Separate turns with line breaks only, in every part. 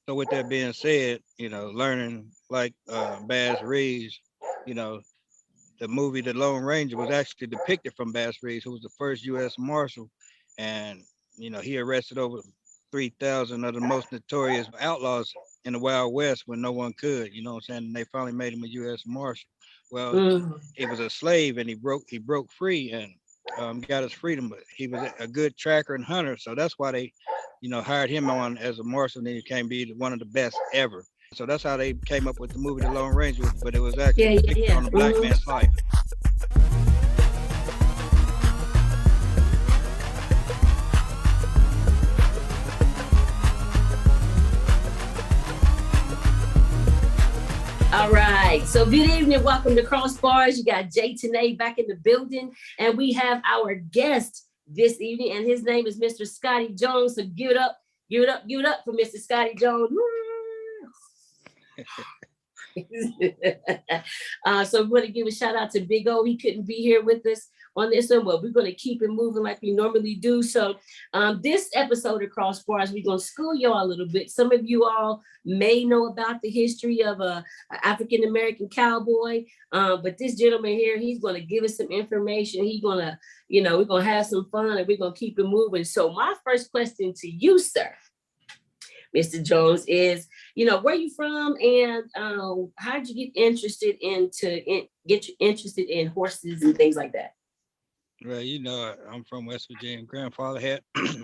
So with that being said, learning like Bass Reeves, you know, the movie The Lone Ranger was actually depicted from Bass Reeves, who was the first U.S. Marshal, and he arrested over 3,000 of the most notorious outlaws in the Wild West when no one could. You know what I'm saying? And they finally made him a U.S. Marshal. Well,
Mm.
he was a slave and he broke free and got his freedom, but he was a good tracker and hunter, so that's why they, hired him on as a marshal, and he came to be one of the best ever. So that's how they came up with the movie The Lone Ranger, but it was actually
Yeah, yeah,
depicted
yeah.
on a black
Hmm.
man's life.
All right. So good evening. Welcome to KROSS BARZ. You got Tanae back in the building, and we have our guest this evening, and his name is Mr. Scotty Jones. So give it up, give it up, give it up for Mr. Scotty Jones. So we want to give a shout out to Big O. He couldn't be here with us on this one, but we're going to keep it moving like we normally do. So this episode of KROSS BARZ, we're going to school y'all a little bit. Some of you all may know about the history of a African-American cowboy, but this gentleman here, he's going to give us some information. He's going to, we're going to have some fun and we're going to keep it moving. So my first question to you, sir, Mr. Jones, is, where you from, and how did you get you interested in horses and things like that?
Well, I'm from West Virginia. Grandfather had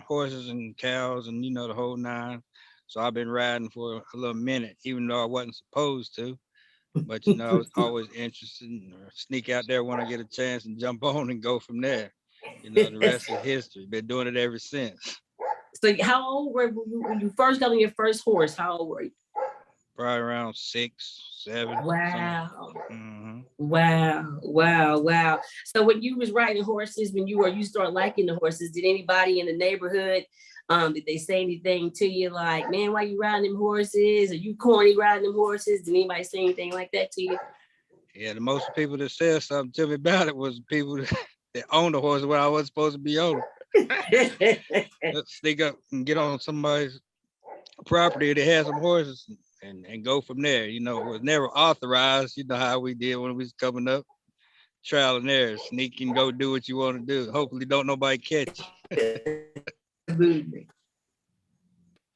horses and cows and the whole nine. So I've been riding for a little minute, even though I wasn't supposed to. But I was always interested in sneak out there when I get a chance and jump on and go from there. The rest is history. Been doing it ever since.
So how old were you when you first got on your first horse? How old were you?
Probably around 6, 7.
Wow.
Mm-hmm.
Wow. Wow. Wow. So when you was riding horses, when you start liking the horses, did anybody in the neighborhood, did they say anything to you like, man, why you riding them horses? Are you corny riding them horses? Did anybody say anything like that to you?
Yeah, the most people that said something to me about it was people that own the horse when I wasn't supposed to be on it. Let's sneak up and get on somebody's property that has some horses and go from there. It was never authorized. You know how we did when we was coming up, trial and error, sneak and go do what you want to do. Hopefully don't nobody catch you.
Absolutely.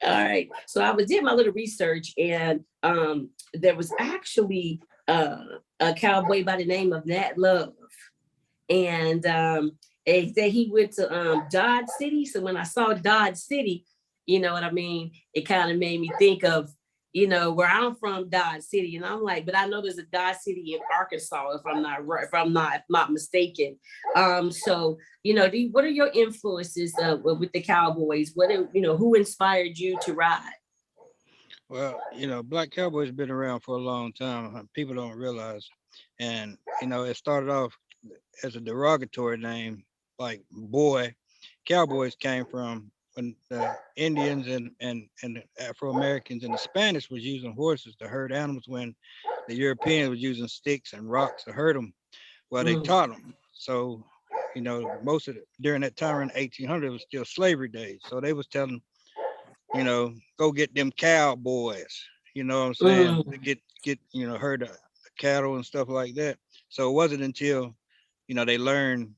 All right. So I was did my little research, and there was actually a cowboy by the name of Nat Love, and they said he went to Dodge City. So when I saw Dodge City, you know what I mean, it kind of made me think of where I'm from, Dodge City, and I'm like, but I know there's a Dodge City in Arkansas, if I'm not right, if I'm not mistaken. So what are your influences with the Cowboys? Who inspired you to ride?
Well, Black Cowboy's been around for a long time. People don't realize. And, it started off as a derogatory name, like boy. Cowboys came from when the Indians and the Afro Americans and the Spanish was using horses to herd animals when the Europeans was using sticks and rocks to herd them. Well, they
Mm,
taught them. So, most of during that time in the 1800s, it was still slavery days. So they was telling, go get them cowboys. You know what I'm saying? To
mm,
get herd of cattle and stuff like that. So it wasn't until they learned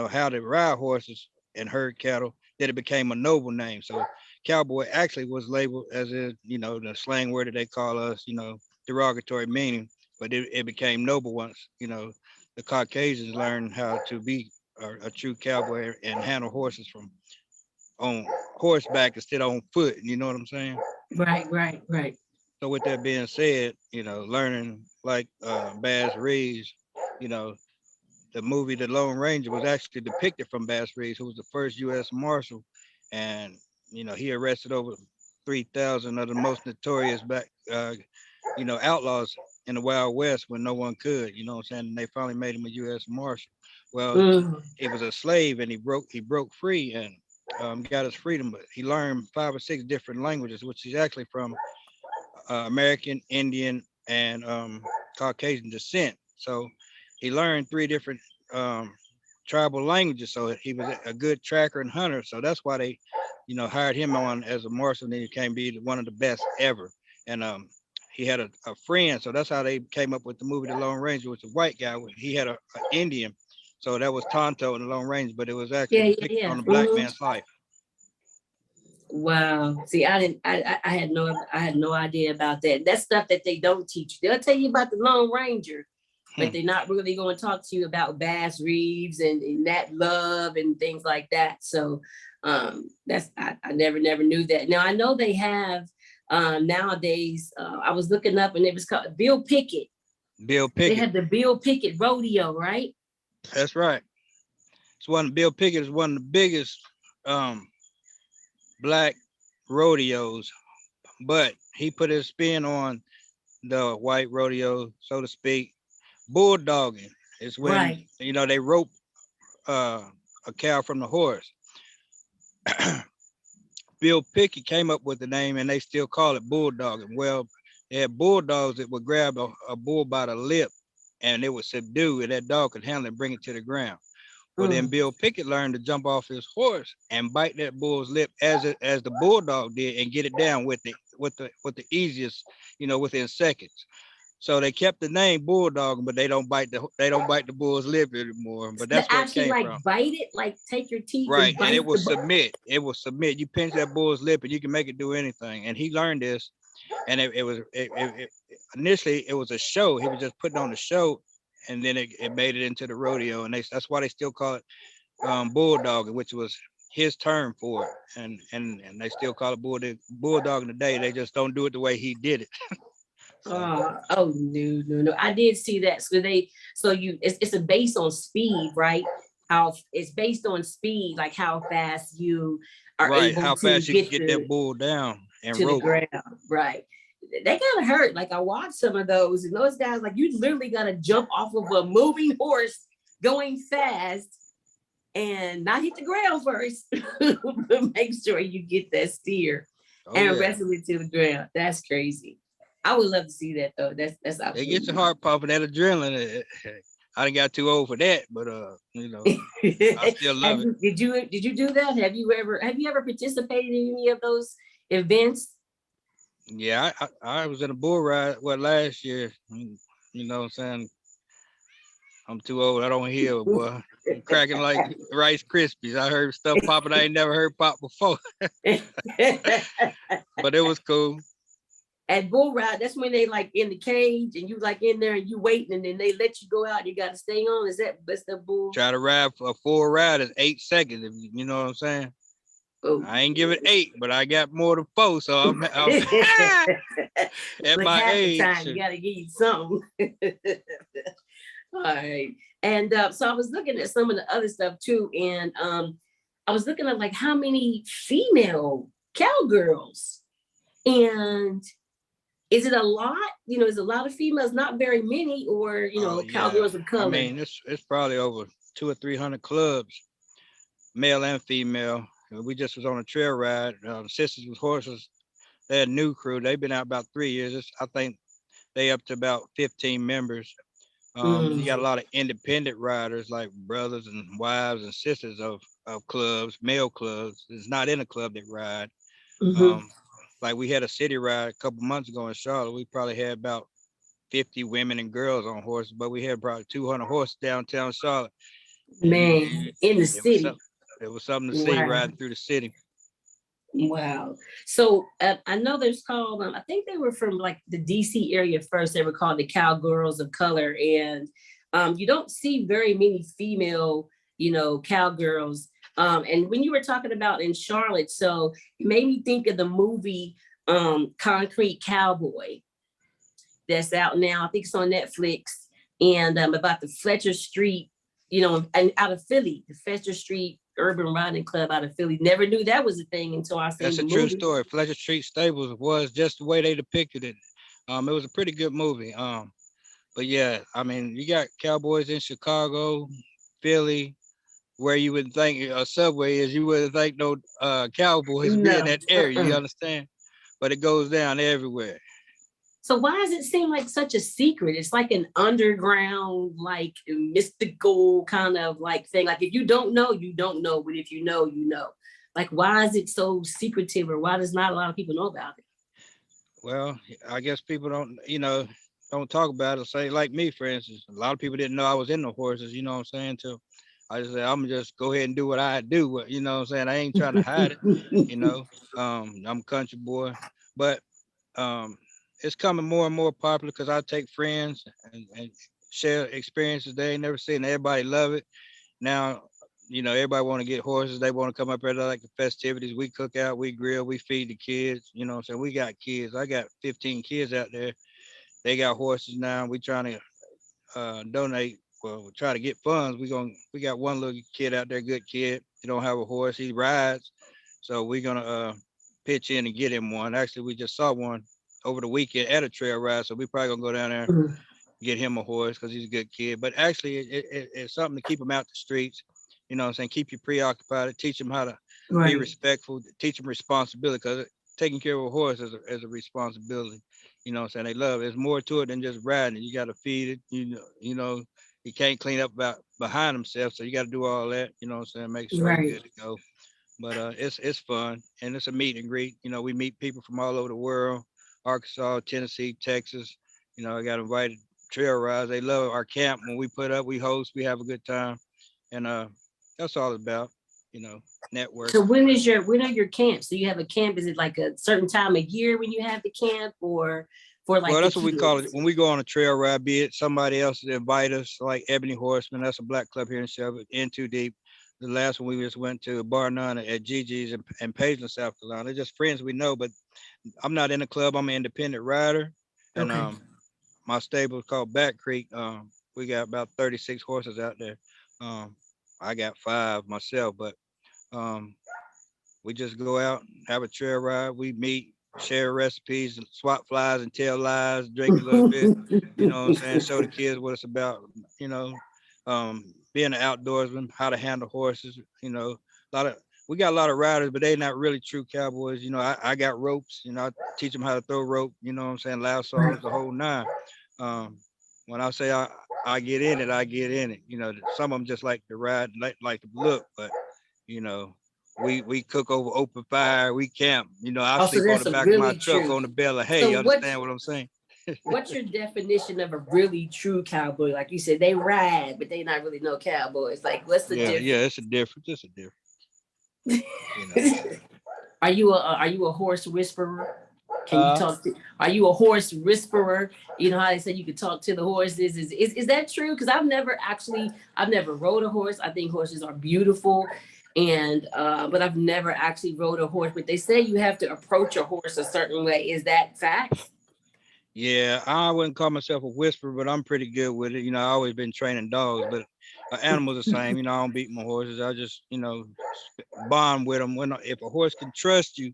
how to ride horses and herd cattle that it became a noble name. So cowboy actually was labeled as the slang word that they call us, derogatory meaning, but it became noble once the Caucasians learned how to be a true cowboy and handle horses from on horseback instead of on foot. You know what I'm saying?
right, right, right.
So with that being said, learning like Bass Reeves, you know, the movie The Lone Ranger was actually depicted from Bass Reeves, who was the first U.S. Marshal, and he arrested over 3,000 of the most notorious outlaws in the Wild West when no one could. You know what I'm saying? And they finally made him a U.S. Marshal. Well,
Mm,
he was a slave and he broke free and got his freedom, but he learned 5 or 6 different languages, which he's actually from American, Indian, and Caucasian descent. So he learned 3 different um, tribal languages. So he was a good tracker and hunter. So that's why they hired him on as a marshal, and he became be one of the best ever. And he had a friend, so that's how they came up with the movie The Lone Ranger, which was a white guy. He had a Indian, so that was Tonto in The Lone Ranger, but it was actually
Yeah, yeah,
depicted
yeah.
on the black man's life.
Wow. See, I didn't. I had no. I had no idea about that. That's stuff that they don't teach you. They'll tell you about the Lone Ranger, but they're not really going to talk to you about Bass Reeves and Nat Love and things like that. So that's I never knew that. Now I know they have nowadays. I was looking up and it was called Bill Pickett.
Bill
They
Pickett.
had the Bill Pickett Rodeo, right?
That's right. Bill Pickett is one of the biggest um, black rodeos, but he put his spin on the white rodeo, so to speak. Bulldogging is when
Right.
they rope uh, a cow from the horse. Bill Pickett came up with the name, and they still call it bulldogging. Well, they had bulldogs that would grab a bull by the lip, and it would subdue, and that dog could handle it and bring it to the ground. Well, then
Mm.
Bill Pickett learned to jump off his horse and bite that bull's lip as the bulldog did, and get it down with the easiest, within seconds. So they kept the name bulldog, but they don't bite the bull's lip anymore. But
To
that's where it
actually
came
like
from.
bite it, like take your teeth
Right,
and
and
bite
it will
the.
submit. It will submit. You pinch that bull's lip, and you can make it do anything. And he learned this, and initially it was a show. He was just putting on a show, and then it made it into the rodeo, and that's why they still call it bulldog, which was his term for it, and they still call it bulldog today. They just don't do it the way he did it. So
Oh no, no, no. I did see that. It's a based on speed, right? How it's based on speed, like how fast you are
right,
able
how
to
fast you can
get
get that bull down and
to the
rope.
ground, right? They kind of hurt. Like I watched some of those, and those guys, like you literally got to jump off of a moving horse going fast and not hit the ground first. Make sure you get that steer
Oh
and
yeah,
wrestle it to the ground. That's crazy. I would love to see that though. That's
it gets
absolutely
your heart pumping. That adrenaline. I didn't got too old for that, but I still love it.
did you do that? Have you ever participated in any of those events?
Yeah, I was in a bull ride last year. You know what I'm saying? I'm too old. I don't hear, boy. I'm cracking like Rice Krispies. I heard stuff popping I ain't never heard pop before, but it was cool.
At bull ride, that's when they like in the cage and you like in there and you waiting and then they let you go out. You got to stay on. That's the bull?
Try to ride for a full ride is 8 seconds. If you know what I'm saying.
Oh.
I ain't give it 8, but I got more than 4. So I'm at
Like
my
half the
age.
time, you got to give you something. All right. And so I was looking at some of the other stuff too. And I was looking at like how many female cowgirls. And is it a lot? Is a lot of females, not very many, or,
Oh yeah.
cowgirls of
I
color?
mean, it's probably over 200 or 300 clubs, male and female. We just was on a trail ride. Sisters with Horses, they're a new crew. They've been out about 3 years. I think they up to about 15 members. You got a lot of independent riders like brothers and wives and sisters of clubs, male clubs. It's not in a club that ride.
Mm-hmm.
Um, like we had a city ride a couple months ago in Charlotte. We probably had about 50 women and girls on horses, but we had probably 200 horses downtown Charlotte. And
Man, in the
it was
city.
something. It was something to see
Wow.
riding through the city.
Wow. So I know there's called, I think they were from like the DC area first. They were called the Cowgirls of Color. And you don't see very many female, cowgirls. And when you were talking about in Charlotte, so it made me think of the movie Concrete Cowboy that's out now. I think it's on Netflix. And about the Fletcher Street, and out of Philly, the Fletcher Street Urban Riding Club out of Philly. Never knew that was a thing until I seen
That's
the
a true
movie.
story. Fletcher Street Stables was just the way they depicted it. It was a pretty good movie. But yeah, I mean, you got cowboys in Chicago, Philly, where you would think a subway is. You wouldn't think no cowboys be in
No.
that area. You understand? But it goes down everywhere.
So why does it seem like such a secret? It's like an underground, like mystical kind of like thing. Like if you don't know, you don't know. But if you know, you know. Like, why is it so secretive, or why does not a lot of people know about it?
Well, I guess people don't, don't talk about it. Say like me, for instance, a lot of people didn't know I was into horses. You know what I'm saying? Till I just say I'm gonna just go ahead and do what I do. You know what I'm saying? I ain't trying to hide it. You know, I'm a country boy, but um, it's coming more and more popular because I take friends and share experiences they ain't never seen. Everybody love it now. Everybody want to get horses. They want to come up here to like the festivities. We cook out, we grill, we feed the kids. You know what I'm saying? We got kids. I got 15 kids out there. They got horses now. We trying to donate. Well, we try to get funds. We got one little kid out there, good kid. He don't have a horse. He rides. So we're gonna pitch in and get him one. Actually, we just saw one over the weekend at a trail ride. So we probably gonna go down there,
Mhm.
get him a horse because he's a good kid. But actually, it's something to keep him out the streets. You know what I'm saying? Keep you preoccupied. Teach him how to be
Right.
respectful. Teach him responsibility because taking care of a horse is a responsibility. You know what I'm saying? They love it. There's more to it than just riding it. You got to feed it. He can't clean up about behind himself. So you got to do all that. You know what I'm saying? Make sure he's
Right.
good to go. But it's fun and it's a meet and greet. We meet people from all over the world, Arkansas, Tennessee, Texas. I got invited trail rides. They love our camp when we put up. We host. We have a good time, and that's all it's about. You know,
So
networking.
when are your camps? Do you have a camp? Is it like a certain time of year when you have the camp, or for like
Well,
the
that's what we call it
kids?
when we go on a trail ride. Be it somebody else that invite us, like Ebony Horseman. That's a black club here in Shelby. In Too Deep. The last one we just went to Bar None at Gigi's in Paisley, South Carolina. They're just friends we know, but I'm not in the club. I'm an independent rider, and
Okay.
my stable is called Back Creek. We got about 36 horses out there. Um, I got 5 myself, but um, we just go out, have a trail ride. We meet, share recipes, swap flies and tell lies, drink a little bit. You know what I'm saying? Show the kids what it's about. You know, being an outdoorsman, how to handle horses. A lot of we got a lot of riders, but they not really true cowboys. I got ropes. I teach them how to throw rope. You know what I'm saying? Loud
Right.
songs, the whole nine. Um, when I say I get in it, I get in it. Some of them just like to ride, like to look, but you know, we cook over open fire. We camp. I
Also,
sleep on the
that's a
back of my
really
truck
true.
on the bale of hay.
So
You understand what I'm saying?
what's your definition of a really true cowboy? Like you said, they ride, but they not really no cowboys. Like, what's the
Yeah,
difference?
it's a difference. It's a difference. You know.
Are you a horse whisperer? Can you
Uh,
talk to, are you a horse whisperer? You know how they say you can talk to the horses. Is that true? Because I've never rode a horse. I think horses are beautiful. And but I've never actually rode a horse. But they say you have to approach a horse a certain way. Is that facts?
yeah, I wouldn't call myself a whisperer, but I'm pretty good with it. I always been training dogs, but animals the same. I don't beat my horses. I just bond with them. If a horse can trust you,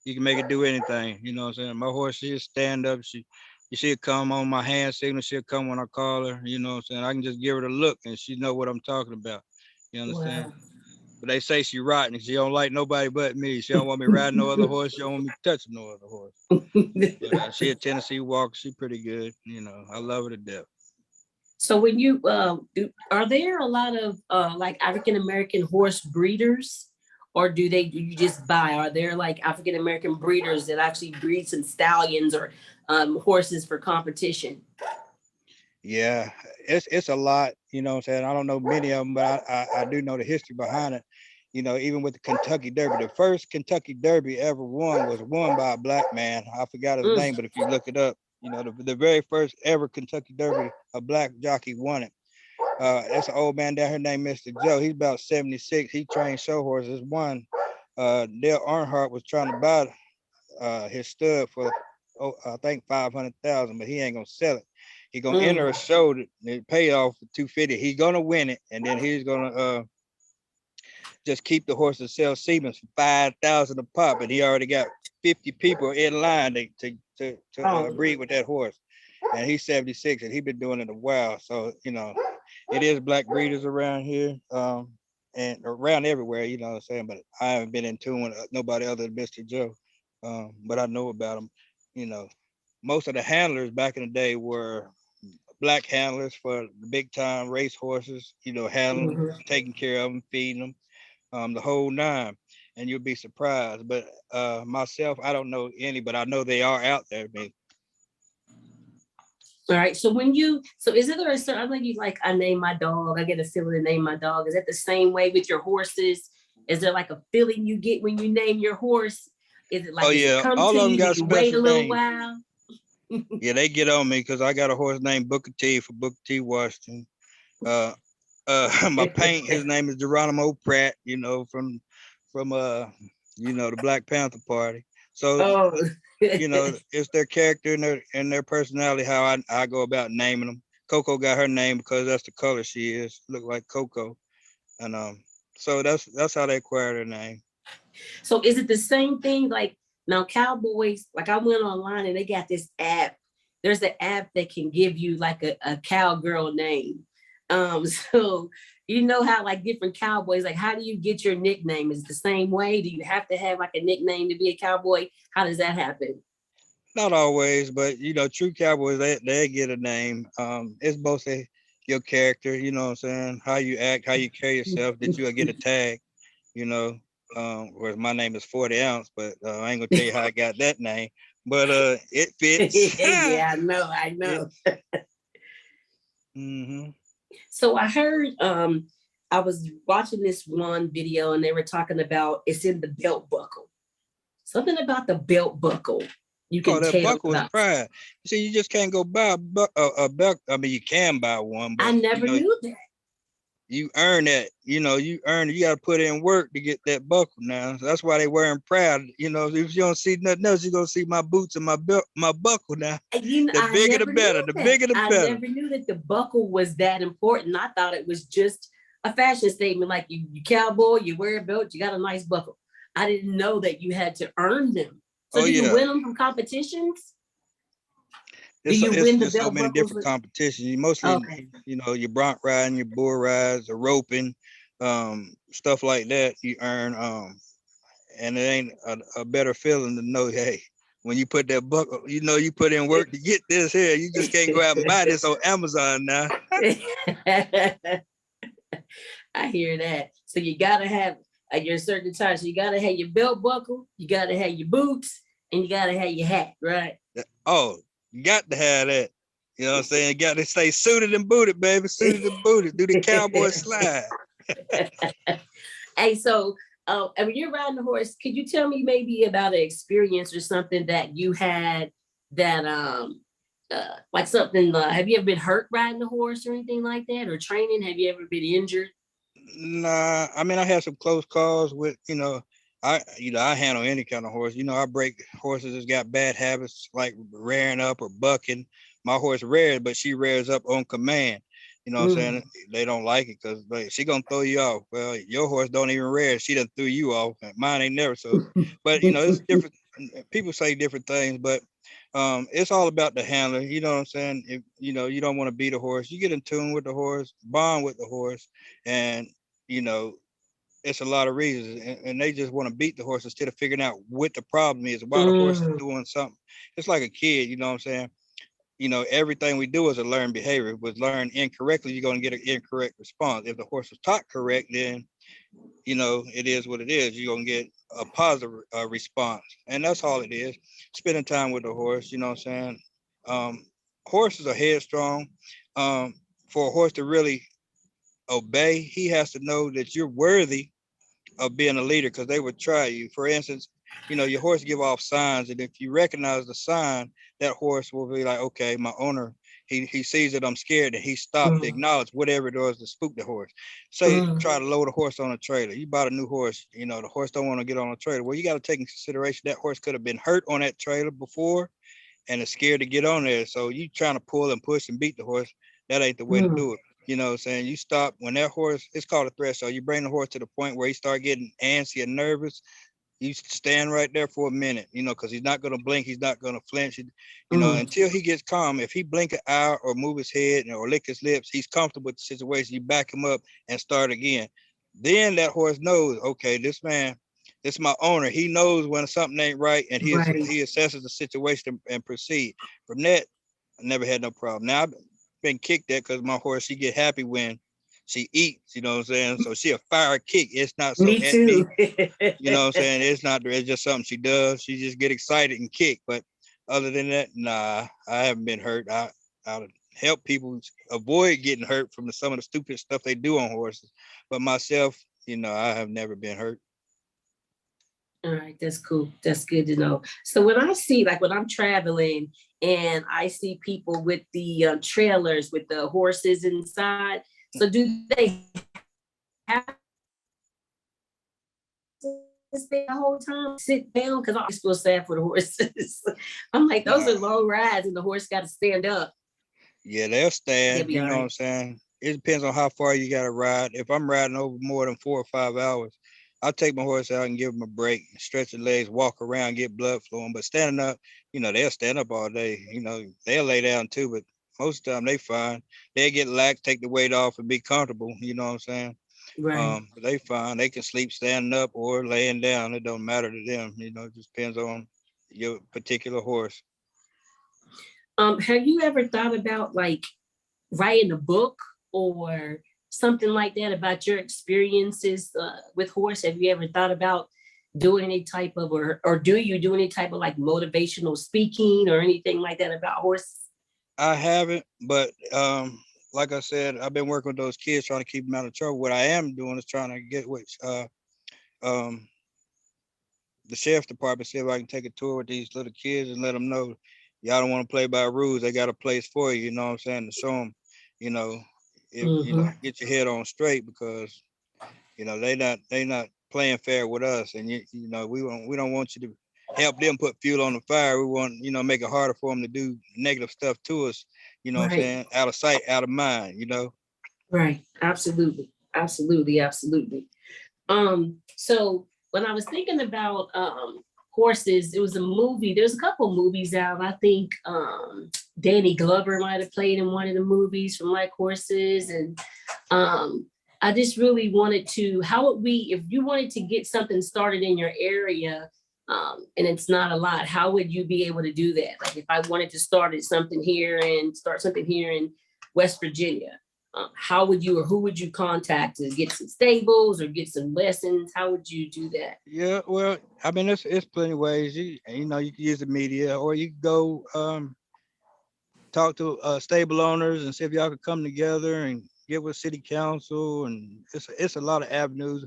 you can make it do anything. You know what I'm saying? My horse, she'll stand up. She'll come on my hand signal. She'll come when I call her. You know what I'm saying? I can just give her the look and she know what I'm talking about. You understand?
Wow.
But they say she rotten. She don't like nobody but me. She don't want me riding no other horse. She don't want me touching no other horse. But she a Tennessee Walker. She pretty good. I love her to death.
So when you are there a lot of like African American horse breeders, or do you just buy? Are there like African American breeders that actually breed some stallions or horses for competition?
Yeah, it's a lot. You know what I'm saying? I don't know many of them, but I do know the history behind it. Even with the Kentucky Derby, the first Kentucky Derby ever won by a black man. I forgot his
Mm.
name, but if you look it up, the very first ever Kentucky Derby, a black jockey won it. That's an old man down here named Mr. Joe. He's about 76. He trained show horses. One, Dale Earnhardt was trying to buy his stud for I think 500,000, but he ain't gonna sell it. He gonna enter a
Mm.
show that pay off for 250. He's gonna win it, and then he's gonna just keep the horse and sell Siemens for 5,000 a pop, and he already got 50 people in line to
Oh,
breed with that horse. And he's 76, and he's been doing it a while. So it is black breeders around here, and around everywhere. You know what I'm saying? But I haven't been in tune with nobody other than Mr. Joe. But I know about them. You know, most of the handlers back in the day were black handlers for the big time race horses. Handling,
mhm.
taking care of them, feeding them, the whole nine. and you'll be surprised. But myself, I don't know any, but I know they are out there. Maybe.
All right. So so is it there a certain, I know you like, I name my dog, I get a feeling to name my dog. Is that the same way with your horses? Is there like a feeling you get when you name your horse? Is it
Oh
like, does it
yeah,
come
all
to
of them
you? Do
got
you wait a
special
little
names.
while?
Yeah, they get on me because I got a horse named Booker T for Booker T. Washington. Uh, my paint, his name is Geronimo Pratt. From the Black Panther Party. So
Oh,
it's their character and their personality how I go about naming them. Coco got her name because that's the color she is. Look like Coco, and so that's how they acquired her name.
so is it the same thing? Like now, cowboys, like I went online and they got this app. There's an app that can give you like a cowgirl name. So you know how like different cowboys, like how do you get your nickname? Is it the same way? Do you have to have like a nickname to be a cowboy? How does that happen?
Not always, but true cowboys they get a name. It's both your character, you know what I'm saying, how you act, how you carry yourself, that you'll get a tag, you know. Whereas my name is 40 ounce, but I ain't gonna tell you how I got that name, but it fits.
Yeah, I
it,
know.
mm-hmm.
So I heard I was watching this one video and they were talking about it's in the belt buckle. Something about the belt buckle you
Oh,
can
that
tell
buckle is
about.
pride. You see, you just can't go buy a belt. I mean, you can buy one,
I
but
never knew that.
you earn that. You earn it. You got to put in work to get that buckle now. So that's why they wearing proud. If you don't see nothing else, you're gonna see my boots and my belt, my buckle now. The
I
bigger the
never
better.
knew
The
that.
bigger the
I
better.
never knew that the buckle was that important. I thought it was just a fashion statement, like you cowboy, you wear a belt, you got a nice buckle. I didn't know that you had to earn them. So
Oh
do you
yeah.
win them from competitions? Do
It's
you
it's
win the
just so
belt
many
buckles?
different competitions. You mostly,
Okay.
your bronc riding, your bull rides, the roping, stuff like that. You earn, and it ain't a better feeling to know, hey, when you put that buckle, you put in work to get this here. You just can't go out and buy this on Amazon now.
I hear that. So you gotta have at your certain time. So you gotta have your belt buckle, you gotta have your boots, and you gotta have your hat, right?
Oh, you got to have that. You know what I'm saying? You got to stay suited and booted, baby. Suited and booted. Do the cowboy slide.
Hey, so I mean, you're riding a horse. Could you tell me maybe about an experience or something that you had that like something? Have you ever been hurt riding a horse or anything like that, or training? Have you ever been injured?
Nah, I mean I had some close calls with, I handle any kind of horse. I break horses that's got bad habits like rearing up or bucking. My horse rears, but she rears up on command. You know what I'm saying? They don't like it because she gonna throw you off. Well, your horse don't even rear. She done threw you off. Mine ain't never so. But it's different. People say different things, but it's all about the handler. You know what I'm saying? If you don't want to beat a horse, you get in tune with the horse, bond with the horse, and you know, it's a lot of reasons, and they just want to beat the horse instead of figuring out what the problem is, why the horse is doing something. It's like a kid, you know what I'm saying? Everything we do is a learned behavior. If it was learned incorrectly, you're going to get an incorrect response. If the horse was taught correct, then, it is what it is. You're going to get a positive response. And that's all it is. Spending time with the horse, you know what I'm saying? Um, Horses are headstrong. For a horse to really obey, he has to know that you're worthy of being a leader because they would try you. For instance, your horse give off signs, and if you recognize the sign, that horse will be like, okay, my owner, he sees that I'm scared, and he stopped to acknowledge whatever it was to spook the horse. Say, try to load a horse on a trailer. You bought a new horse, the horse don't want to get on a trailer. Well, you got to take in consideration that horse could have been hurt on that trailer before and is scared to get on there. So you trying to pull and push and beat the horse, that ain't the way to do it. You know what I'm saying? You stop when that horse, it's called a threshold. You bring the horse to the point where he start getting antsy and nervous. You stand right there for a minute, because he's not going to blink. He's not going to flinch, until he gets calm. If he blink an eye or move his head or lick his lips, he's comfortable with the situation. You back him up and start again. Then that horse knows, okay, this man, this is my owner. He knows when something ain't right, and he assesses the situation and proceed. From that, I never had no problem. Now I've been kicked at because my horse, she get happy when she eats, you know what I'm saying? So she a fire kick. It's not so
Me
at me,
too.
you know what I'm saying? It's just something she does. She just get excited and kick. But other than that, nah, I haven't been hurt. I help people avoid getting hurt from some of the stupid stuff they do on horses. But myself, I have never been hurt.
All right, that's cool. That's good to know. So when I see, like when I'm traveling and I see people with the trailers with the horses inside, so do they have to stay the whole time, sit down? Because I always feel sad for the horses. I'm like, those
Nah,
are long rides, and the horse got to stand up.
yeah, they'll
They'll
stand.
be
You
all
know what
right.
I'm saying? It depends on how far you got to ride. If I'm riding over more than 4 or 5 hours, I'll take my horse out and give him a break, stretch the legs, walk around, get blood flowing. But standing up, they'll stand up all day. They'll lay down too, but most of the time they fine. They get lax, take the weight off, and be comfortable. You know what I'm saying?
Right.
But they fine. They can sleep standing up or laying down. It don't matter to them. It just depends on your particular horse.
Have you ever thought about like writing a book or something like that about your experiences with horse? Have you ever thought about doing any type of, or do you do any type of like motivational speaking or anything like that about horses?
I haven't, but like I said, I've been working with those kids trying to keep them out of trouble. What I am doing is trying to get with um the sheriff's department, see if I can take a tour with these little kids and let them know y'all don't want to play by rules. They got a place for you. You know what I'm saying? To show them, you know, if
Mm-hmm.
get your head on straight because they not playing fair with us, and we don't want you to help them put fuel on the fire. We want make it harder for them to do negative stuff to us. You know what I'm
Right,
saying? Out of sight, out of mind.
right. Absolutely. Absolutely. Absolutely. So when I was thinking about horses, it was a movie. There's a couple movies out. I think Danny Glover might have played in one of the movies from like horses. And um I just really wanted to, how would we, if you wanted to get something started in your area, and it's not a lot, how would you be able to do that? Like if I wanted to start something here in West Virginia, how would you, or who would you contact to get some stables or get some lessons? How would you do that?
Yeah. Well, I mean, it's plenty of ways. You can use the media, or you can go talk to stable owners and see if y'all could come together and get with city council. And it's a lot of avenues,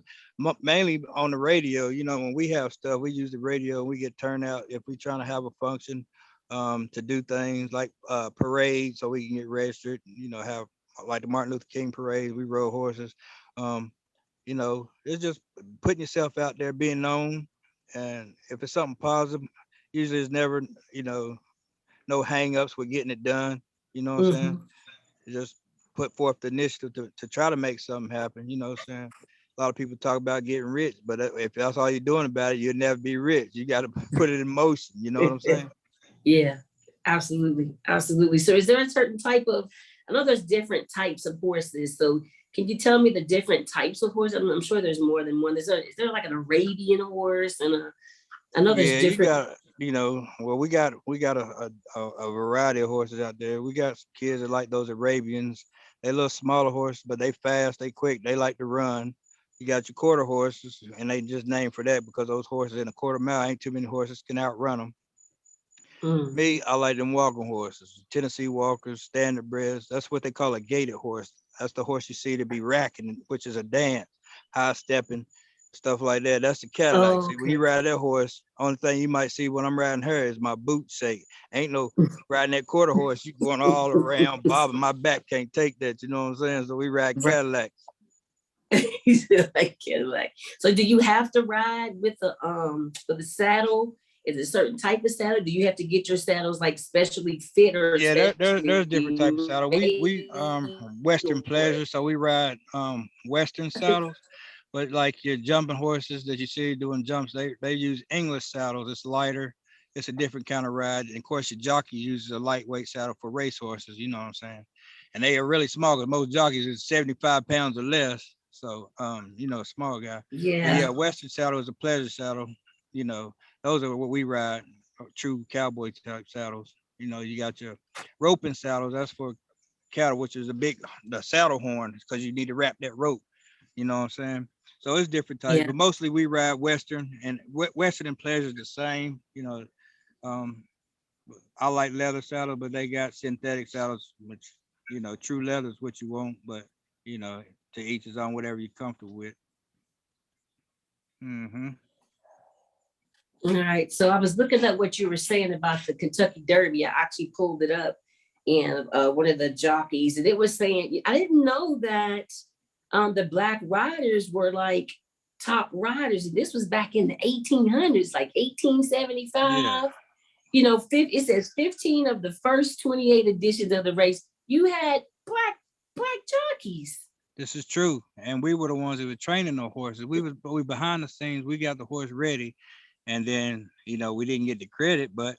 mainly on the radio. When we have stuff, we use the radio. We get turnout if we trying to have a function, to do things like parades, so we can get registered. Have like the Martin Luther King parade. We rode horses. Um, it's just putting yourself out there, being known, and if it's something positive, usually it's never, you know, no hangups with getting it done. You know what I'm saying?
Mm-hmm.
Just put forth the initiative to try to make something happen. You know what I'm saying? A lot of people talk about getting rich, but if that's all you're doing about it, you'll never be rich. You got to put it in motion. You know what I'm saying?
Yeah, absolutely. Absolutely. So is there a certain type of, I know there's different types of horses. So can you tell me the different types of horses? I'm sure there's more than one. Is there like an Arabian horse and I know there's
Yeah, you
different.
got, well, we got a variety of horses out there. We got some kids that like those Arabians. They a little smaller horses, but they fast, they quick, they like to run. You got your quarter horses, and they just named for that because those horses in a quarter mile ain't too many horses can outrun them.
Mm.
Me, I like them walking horses, Tennessee walkers, standard breds. That's what they call a gaited horse. That's the horse you see to be racking, which is a dance, high stepping, stuff like that. That's the Cadillac.
Oh,
See, when you
okay.
ride that horse, only thing you might see when I'm riding her is my boot shake. Ain't no riding that quarter horse. You going all around, bobbing. My back can't take that. You know what I'm saying? So we ride
Right.
Cadillacs.
Like Cadillac. So do you have to ride with the saddle? Is it a certain type of saddle? Do you have to get your saddles like specially fit or
Yeah, there's different type of
specially
saddle. We
made
Western
or
pleasure, so we ride Western saddles. But like your jumping horses that you see doing jumps, they use English saddles. It's lighter. It's a different kind of ride. And of course, your jockey uses a lightweight saddle for race horses. You know what I'm saying? And they are really small because most jockeys is 75 pounds or less. So small guy. But
yeah.
yeah, Western saddle is a pleasure saddle. You know, those are what we ride. True cowboy type saddles. You got your roping saddles. That's for cattle, which is the saddle horn, because you need to wrap that rope. You know what I'm saying? So it's different types,
Yeah.
but mostly we ride Western, and Western and Pleasure is the same. Um, I like leather saddles, but they got synthetic saddles, which true leather is what you want, but you know, to each his own, whatever you're comfortable with. Mm-hmm.
All right. So I was looking up what you were saying about the Kentucky Derby. I actually pulled it up, and one of the jockeys, and it was saying, I didn't know that the black riders were like top riders. This was back in the 1800s, like
Yeah,
1875. It says 15 of the first 28 editions of the race, you had black jockeys.
this is true, and we were the ones that were training the horses. We behind the scenes. We got the horse ready, and then we didn't get the credit, but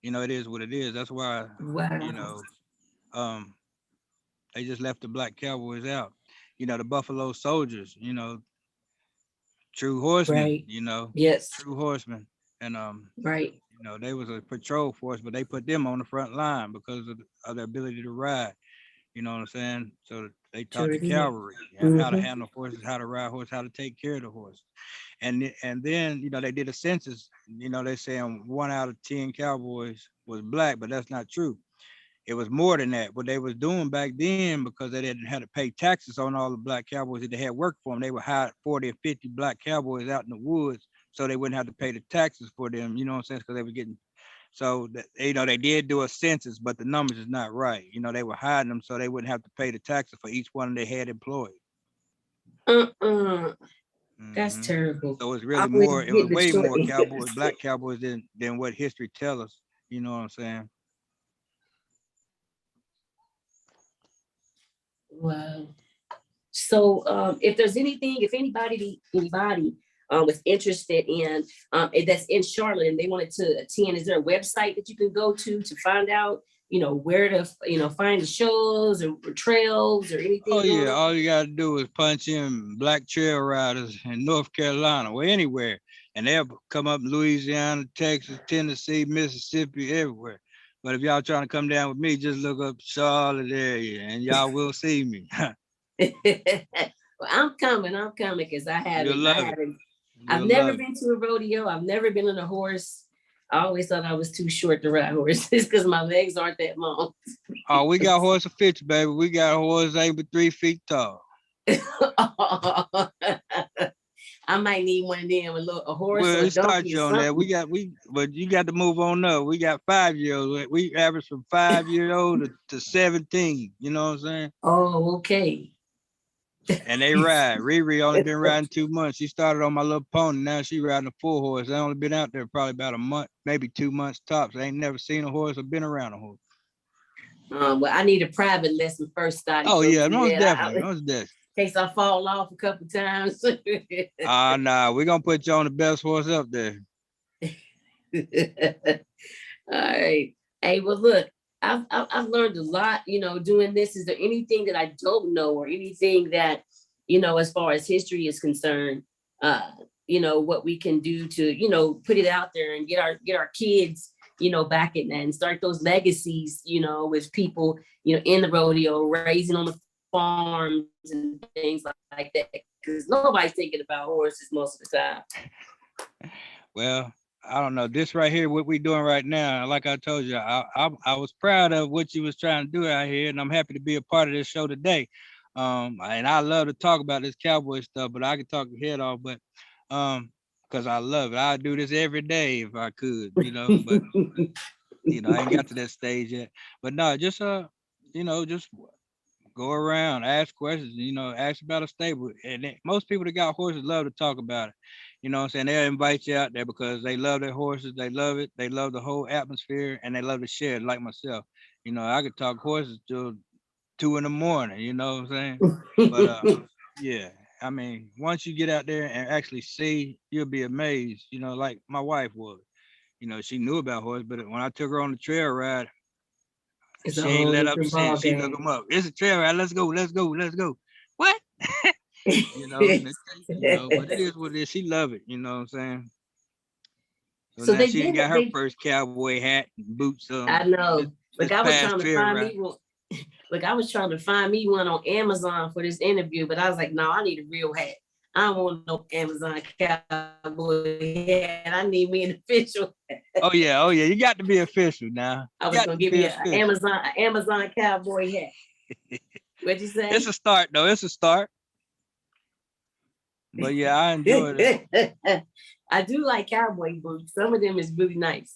it is what it is. That's why you
Wow.
know um they just left the black cowboys out. The Buffalo Soldiers. True horsemen.
Right. Yes.
True horsemen, and
Right.
they was a patrol force, but they put them on the front line because of their ability to ride. You know what I'm saying? So they taught
Sure
the
did.
cavalry how to
Mm-hmm.
handle horses, how to ride horses, how to take care of the horse. And then they did a census. They saying 1 out of 10 cowboys was black, but that's not true. It was more than that. What they was doing back then, because they didn't have to pay taxes on all the black cowboys that they had worked for them, they would hire 40 or 50 black cowboys out in the woods so they wouldn't have to pay the taxes for them. You know what I'm saying? Because they were getting so that, they did do a census, but the numbers is not right. They were hiding them so they wouldn't have to pay the taxes for each one they had employed.
Uh-uh. That's
Hmm.
terrible.
So it's
I
really more.
wouldn't
It was
get the
way
short
more
end.
cowboys, black cowboys than what history tells us. You know what I'm saying?
Wow. So if there's anything, if anybody was interested in that's in Charlotte and they wanted to attend, is there a website that you can go to find out, where to find the shows or trails or
Oh
anything
yeah,
going on?
all you gotta do is punch in black trail riders in North Carolina or anywhere, and they'll come up Louisiana, Texas, Tennessee, Mississippi, everywhere. But if y'all trying to come down with me, just look up Charlotte area, and y'all will see me.
Well, I'm coming because
You'll
I
love it.
haven't, I've
You'll
never
love it.
been to a rodeo. I've never been on a horse. I always thought I was too short to ride horses because my legs aren't that long.
Oh, we got horse of 50, baby. We got a horse 8 3 feet tall.
I might need one of them, a horse
Well,
or a
it starts
donkey or
you on that.
something.
But you got to move on up. We got 5 year olds. We average from 5 year old to 17. You know what I'm saying?
Oh, okay.
And they ride. Riri only been riding 2 months. She started on my little pony. Now she riding a full horse. I only been out there probably about a month, maybe 2 months tops. I ain't never seen a horse or been around a horse.
Well, I need a private lesson first, Scotty,
Oh
so
yeah,
do
most
that.
definitely, most definitely.
In case I fall off a couple times.
Nah, we're gonna put you on the best horse up there.
All right. Hey, well, look, I've learned a lot, doing this. Is there anything that I don't know or anything that, as far as history is concerned, what we can do to, put it out there and get our kids, back in that and start those legacies, with people, in the rodeo, raising on the farms and things like that. Because nobody's thinking about horses most of the time.
Well, I don't know. This right here, what we doing right now, like I told you, I was proud of what you was trying to do out here, and I'm happy to be a part of this show today. And I love to talk about this cowboy stuff, but I can talk your head off, but because I love it. I'd do this every day if I could, but I ain't got to that stage yet. But no, just go around, ask questions, ask about a stable. And most people that got horses love to talk about it. You know what I'm saying? They'll invite you out there because they love their horses, they love it, they love the whole atmosphere, and they love to share it like myself. I could talk horses till 2 in the morning, you know what I'm saying? But yeah, I mean, once you get out there and actually see, you'll be amazed, like my wife was. She knew about horses, but when I took her on the trail ride,
It's a
she ain't
whole
let up
different ball
since. She look them
game.
up. It's a trail ride. Let's go. Let's go. Let's go. What? But it is what it is. She love it. You know what I'm saying? So
So
now
they
she
did.
got her
They
first cowboy hat and boots on.
I
This,
know.
this
Look, I was
past
trying to
trail
find
ride.
me one. Look, I was trying to find me one on Amazon for this interview, but I was like, no, I need a real hat. I don't want no Amazon cowboy hat. I need me an official hat.
Oh yeah, you got to be official now.
I was gonna give
be
me an Amazon cowboy hat. What'd you say?
It's a start though. It's a start. But yeah, I enjoyed it.
I do like cowboy boots. Some of them is really nice.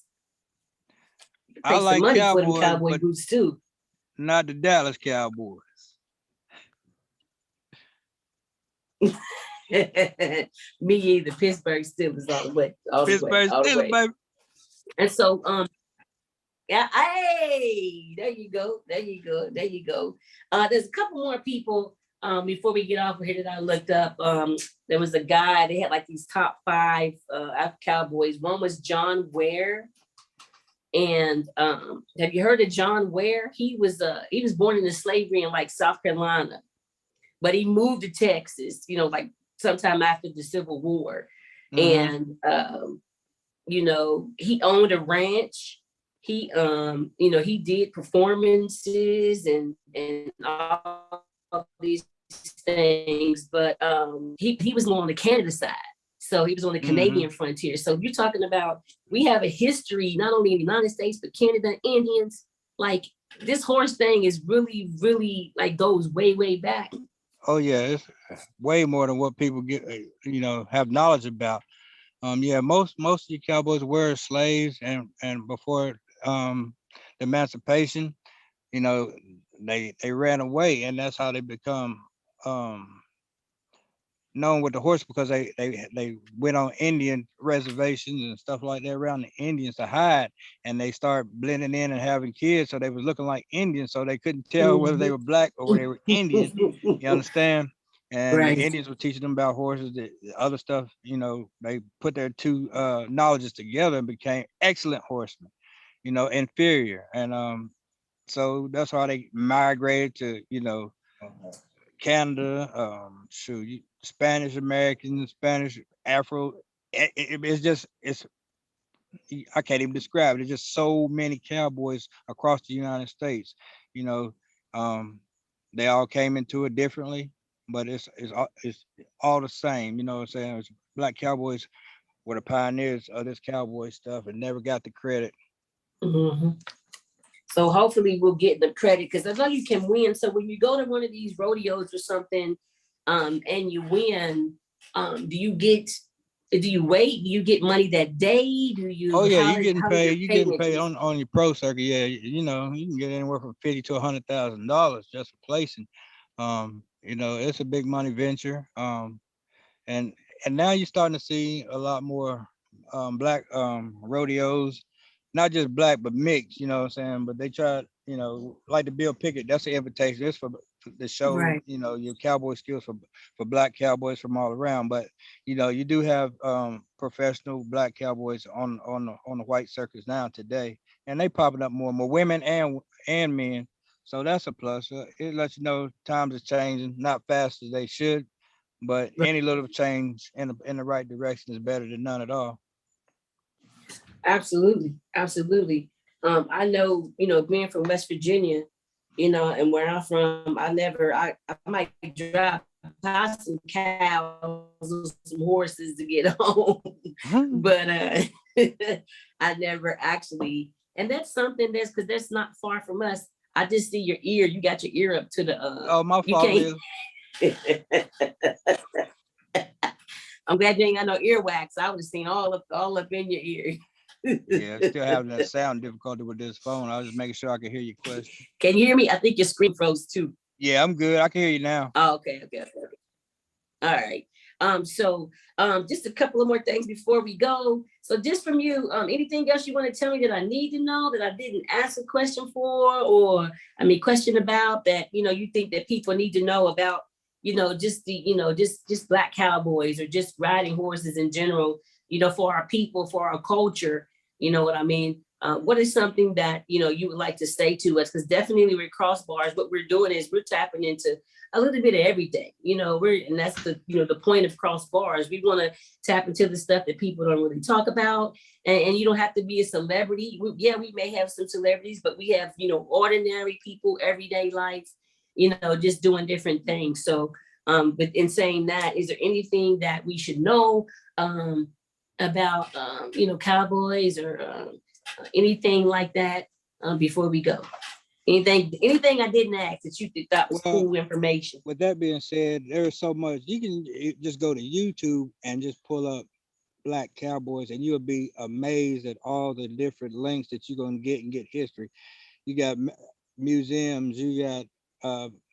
I like
money
cowboy,
for them cowboy boots too.
Not the Dallas Cowboys.
Me either. Pittsburgh Steelers all the way.
Pittsburgh Steelers, baby.
And so, yeah, hey, there you go. There's a couple more people before we get off here that I looked up. There was a guy, they had like these top 5 Cowboys. One was John Ware. And have you heard of John Ware? He was born into slavery in like South Carolina, but he moved to Texas, like sometime after the Civil War. Mm-hmm. And he owned a ranch. He he did performances and all these things, but he was more on the Canada side. So he was on the Canadian frontier. So you're talking about, we have a history, not only in the United States, but Canada, Indians. Like this horse thing is really, really like goes way, way back.
Oh yeah, it's way more than what people get, have knowledge about. Most of you cowboys were slaves, and before the emancipation, they ran away, and that's how they become known with the horse, because they went on Indian reservations and stuff like that around the Indians to hide, and they started blending in and having kids, so they was looking like Indians, so they couldn't tell whether they were black or whether they were Indian. You understand? And right. The Indians were teaching them about horses, the other stuff. They put their two knowledges together and became excellent horsemen. Inferior, and so that's why they migrated to Canada, Spanish Americans, Spanish Afro. It's I can't even describe it. There's just so many cowboys across the United States. They all came into it differently, but it's all the same. You know what I'm saying? It's black cowboys were the pioneers of this cowboy stuff and never got the credit.
Mm-hmm. So hopefully we'll get the credit, because I know you can win. So when you go to one of these rodeos or something, and you win, do you wait? Do you get money that day? Do you?
Oh yeah, you're getting paid. You're getting paid on your pro circuit. Yeah, you can get anywhere from $50,000 to $100,000 just for placing. It's a big money venture. And now you're starting to see a lot more black rodeos. Not just black, but mixed, you know what I'm saying? But they try, like the Bill Pickett, that's the invitation. It's for the show, right. Your cowboy skills for black cowboys from all around. But, you do have professional black cowboys on the white circuits now today. And they popping up more and more, women and men. So that's a plus. It lets you know times are changing, not fast as they should, but any little change in the right direction is better than none at all.
Absolutely. I know, being from West Virginia, and where I'm from, I might drive past some cows or some horses to get home, but I never actually, and that's something because that's not far from us. I just see your ear. You got your ear up to the.
Oh, my fault is.
I'm glad you ain't got no earwax. I would have seen all up in your ear.
Yeah, still having that sound difficulty with this phone. I was just making sure I could hear your question.
Can you hear me? I think your screen froze too.
Yeah, I'm good. I can hear you now.
Oh, okay. All right. So just a couple of more things before we go. So just from you, anything else you want to tell me that I need to know that I didn't ask a question for, or question about that, you think that people need to know about, just just black cowboys or just riding horses in general, for our people, for our culture, you know what I mean? what is something that, you would like to say to us? Because definitely with KROSS BARZ, what we're doing is we're tapping into a little bit of everything, and that's the point of KROSS BARZ. We want to tap into the stuff that people don't really talk about. And you don't have to be a celebrity. We may have some celebrities, but we have, ordinary people, everyday life, just doing different things. So but in saying that, is there anything that we should know about, cowboys or anything like that before we go? Anything I didn't ask that you thought was cool information?
With that being said, there's so much. You can just go to YouTube and just pull up Black Cowboys, and you'll be amazed at all the different links that you're going to get and get history. You got museums, you got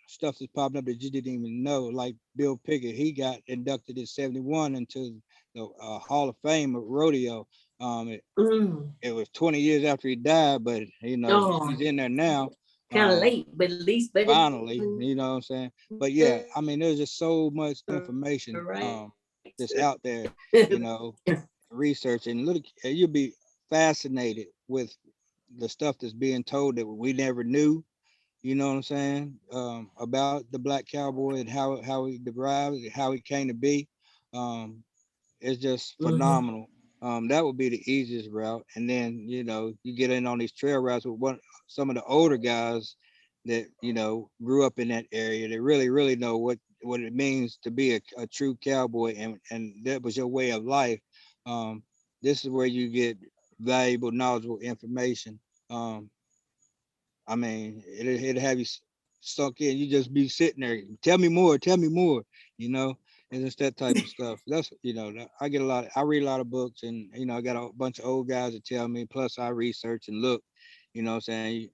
stuff that's popping up that you didn't even know, like Bill Pickett. He got inducted in 71 into the Hall of Fame of rodeo. It was 20 years after he died, but he's in there now.
Kind of late, but at least
finally, you know what I'm saying? But yeah, I mean, there's just so much information that's out there, research, and look, you'll be fascinated with the stuff that's being told that we never knew, you know what I'm saying, about the Black Cowboy and how he derived, how he came to be. It's just phenomenal. That would be the easiest route. And then, you get in on these trail routes with some of the older guys that, grew up in that area. They really, really know what it means to be a true cowboy. And that was your way of life. This is where you get valuable, knowledgeable information. I mean, it'll have you sunk in. You just be sitting there. Tell me more. And it's that type of stuff. That's, I read a lot of books, and, I got a bunch of old guys that tell me, plus I research and look, what I'm saying?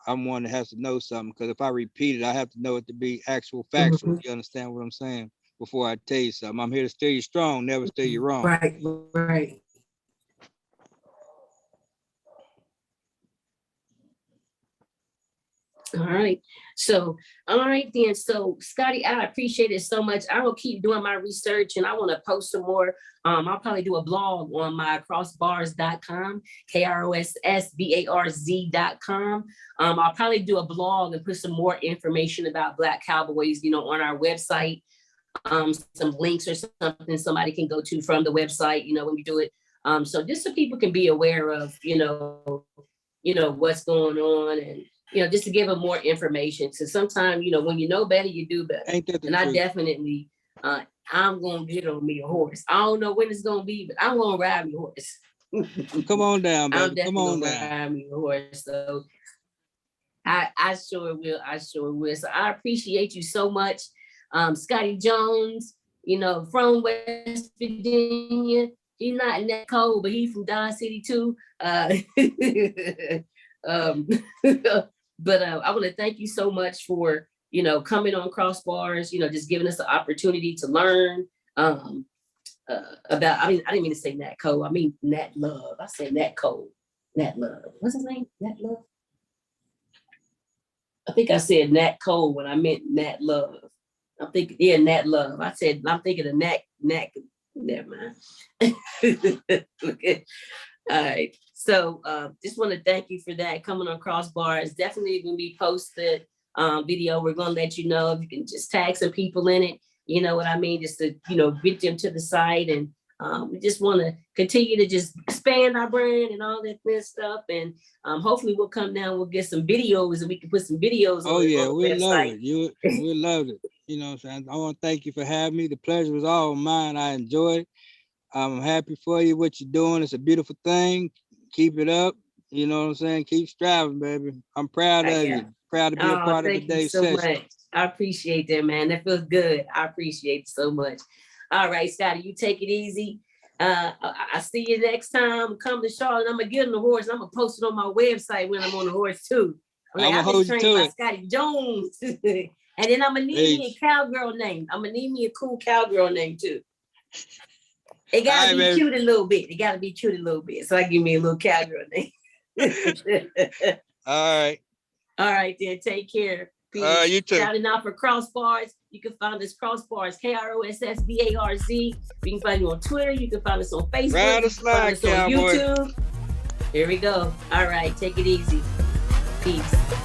I'm one that has to know something, because if I repeat it, I have to know it to be actual factual. You understand what I'm saying? Before I tell you something, I'm here to steer you strong, never steer you wrong.
Right. All right. So, all right then. So, Scotty, I appreciate it so much. I will keep doing my research, and I want to post some more. I'll probably do a blog on my KROSSBARZ.com, KROSSBARZ.com. I'll probably do a blog and put some more information about Black Cowboys, on our website. Some links or something somebody can go to from the website, when we do it. So just so people can be aware of, what's going on, and just to give them more information. So sometimes, when you know better, you do better.
Ain't that the
and
truth?
I definitely, I'm going to get on me a horse. I don't know when it's going to be, but I'm going to ride me a horse.
Come on down, baby.
I'm definitely
Come on
gonna
down.
ride me a horse. So I sure will. I sure will. So I appreciate you so much. Scotty Jones, from West Virginia. He's not in that cold, but he's from Dodge City too. But I want to thank you so much for, coming on KROSS BARZ, just giving us the opportunity to learn about, I didn't mean to say Nat Cole. I mean, Nat Love. I said Nat Cole. Nat Love. What's his name? Nat Love? I think I said Nat Cole when I meant Nat Love. I'm thinking, Nat Love. I'm thinking of Nat, never mind. Okay. All right. So just want to thank you for that, coming on KROSS BARZ. Definitely when we post the video, we're going to let you know if you can just tag some people in it. You know what I mean? Just to, get them to the site. And we just want to continue to just expand our brand and all that good stuff. And hopefully we'll come down, we'll get some videos, and we can put some videos
on the we'll
website.
Love it. We'll love it. You know what I'm saying? I want to thank you for having me. The pleasure was all mine. I enjoyed it. I'm happy for you, what you're doing. It's a beautiful thing. Keep it up. You know what I'm saying? Keep striving, baby. I'm proud of you. Proud to be a part of today's session.
Much. I appreciate that, man. That feels good. I appreciate it so much. All right, Scotty, you take it easy. I see you next time. Come to Charlotte. I'm gonna get on the horse. I'm gonna post it on my website when I'm on the horse too.
I'm gonna hold you to it.
Scotty Jones. And then I'm gonna need me a cowgirl name. I'm gonna need me a cool cowgirl name too. It gotta be cute a little bit. It gotta be cute a little bit. So I give me a little cowgirl name.
All right.
All right, then. Take care.
Peace. You too.
Shouting out for KROSS BARZ. You can find us KROSS BARZ, KROSSBARZ. You can find you on Twitter. You can find us on Facebook.
Round the slide,
find us on YouTube. Here we go. All right, take it easy. Peace.